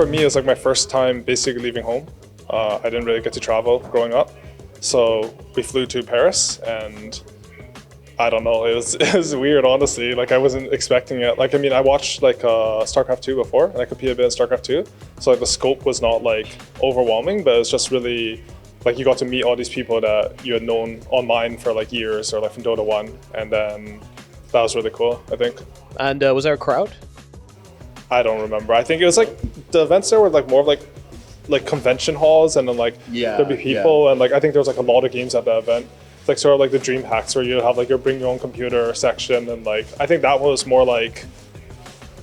for me, it was like my first time basically leaving home. I didn't really get to travel growing up. So we flew to Paris, and I don't know, it was weird, honestly. Like, I wasn't expecting it. Like, I mean, I watched like StarCraft 2 before, and I competed a bit in StarCraft 2. So like the scope was not like overwhelming, but it was just really like you got to meet all these people that you had known online for like years, or like from Dota 1, and then that was really cool, I think. And was there a crowd? I don't remember. I think it was like the events there were like more of like convention halls, and then like there'd be people, and like I think there was like a lot of games at that event. It's like sort of like the dream hacks where you have like your bring your own computer section, and like I think that was more like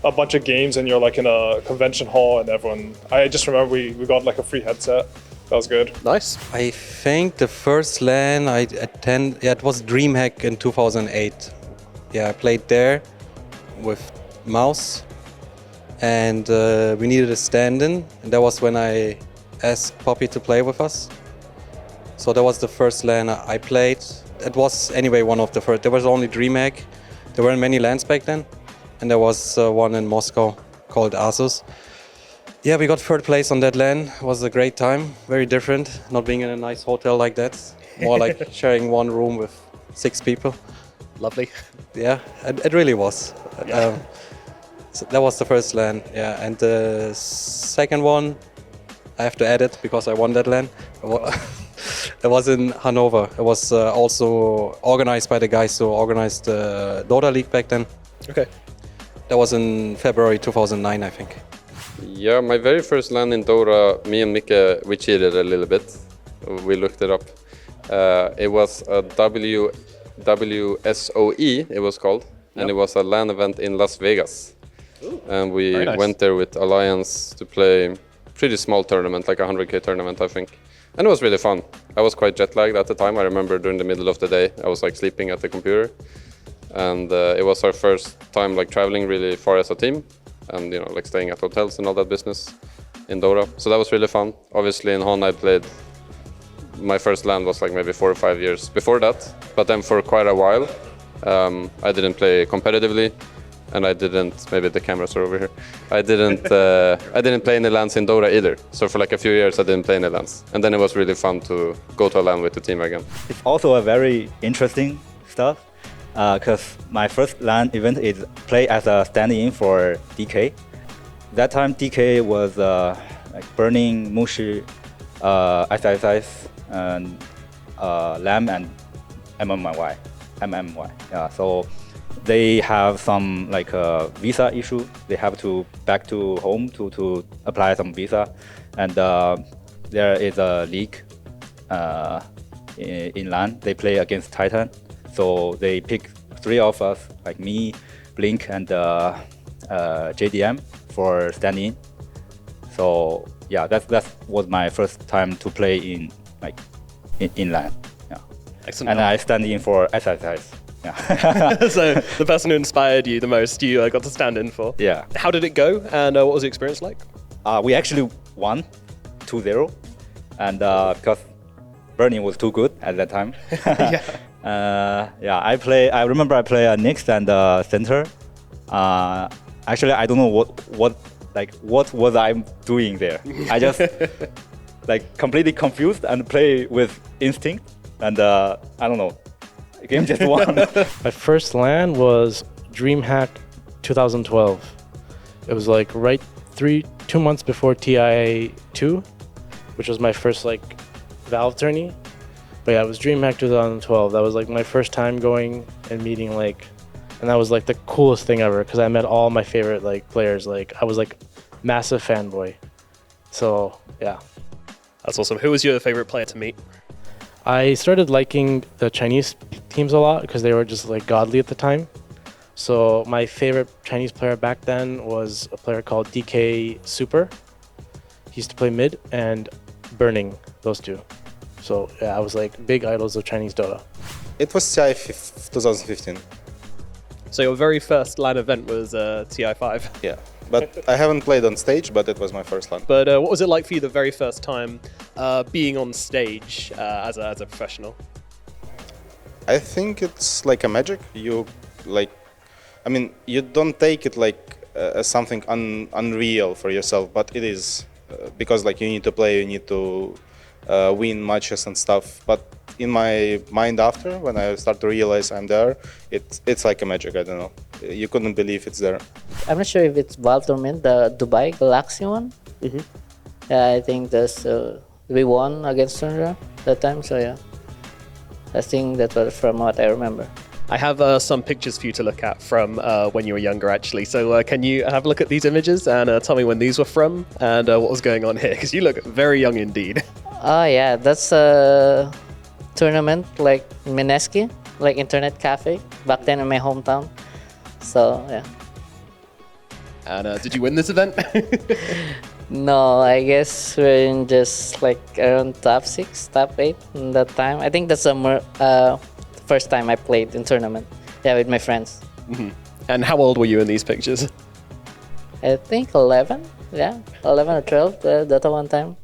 a bunch of games and you're like in a convention hall and everyone. I just remember we got like a free headset. That was good. Nice. I think the first LAN I attended, it was DreamHack in 2008. Yeah, I played there with mouse, and we needed a stand-in, and that was when I asked Poppy to play with us. So that was the first LAN I played. It was anyway one of the first. There was only DreamHack. There weren't many LANs back then, and there was one in Moscow called Asus. Yeah, we got third place on that LAN. It was a great time. Very different, not being in a nice hotel like that. More like sharing one room with 6 people. Lovely. Yeah, it really was. So that was the first LAN, yeah. And the second one, I have to add it because I won that LAN. It was in Hanover. It was also organized by the guys who organized the Dota League back then. Okay. That was in February 2009, I think. Yeah, my very first LAN in Dota, me and Mika, we cheated a little bit. We looked it up. It was a WSOE, it was called, and it was a LAN event in Las Vegas. Ooh, and we went there with Alliance to play pretty small tournament, like a 100k tournament, I think. And it was really fun. I was quite jet lagged at the time. I remember during the middle of the day, I was like sleeping at the computer. And it was our first time like traveling really far as a team, and you know, like staying at hotels and all that business in Dota. So that was really fun. Obviously in Hon I played, my first LAN was like maybe 4 or 5 years before that. But then for quite a while, I didn't play competitively, and I didn't, maybe the cameras are over here. I didn't play any LANs in Dota either. So for like a few years I didn't play any LANs. And then it was really fun to go to a LAN with the team again. It's also a very interesting stuff, because my first LAN event is play as a stand-in for DK. That time DK was like Burning, Mushi, SSS, and LAM and MMY. Yeah, so they have some like visa issue. They have to back to home to apply some visa, and there is a league in LAN. They play against Titan, so they pick 3 of us, like me, Blink, and JDM for stand-in. So yeah, that was my first time to play in LAN. Yeah. Excellent. And I stand in for SSS. Yeah. So the person who inspired you the most, you got to stand in for. Yeah. How did it go, and what was the experience like? We actually won 2-0, and because Burning was too good at that time. Yeah. I remember I play Nyx and center. Actually, I don't know what was I doing there. I just like completely confused and play with instinct, and I don't know. The game just won. My first LAN was DreamHack 2012. It was like 2 months before TI2, which was my first like Valve tourney. But yeah, it was DreamHack 2012. That was like my first time going and meeting and that was like the coolest thing ever, because I met all my favorite like players. Like I was like massive fanboy. So yeah. That's awesome. Who was your favorite player to meet? I started liking the Chinese teams a lot because they were just like godly at the time. So my favorite Chinese player back then was a player called DK Super. He used to play mid, and Burning, those two. So yeah, I was like big idols of Chinese Dota. It was TI 2015. So your very first LAN event was TI5? Yeah, but I haven't played on stage, but it was my first LAN. But what was it like for you the very first time being on stage as a professional? I think it's like a magic. You don't take it like as something unreal for yourself, but it is because like you need to play, you need to win matches and stuff. But in my mind after, when I start to realize I'm there, it's like a magic. I don't know. You couldn't believe it's there. I'm not sure if it's Valve tournament, the Dubai Galaxy one. Yeah, I think we won against Tundra that time. So yeah, I think that was from what I remember. I have some pictures for you to look at from when you were younger, actually. So can you have a look at these images and tell me when these were from and what was going on here? Because you look very young indeed. Oh yeah, that's a tournament like Mineski, like internet cafe back then in my hometown. So yeah. And did you win this event? No, I guess we're in just like around top 6, top 8 in that time. I think that's the first time I played in tournament. Yeah, with my friends. And how old were you in these pictures? I think 11. Yeah, 11 or 12. Dota one time.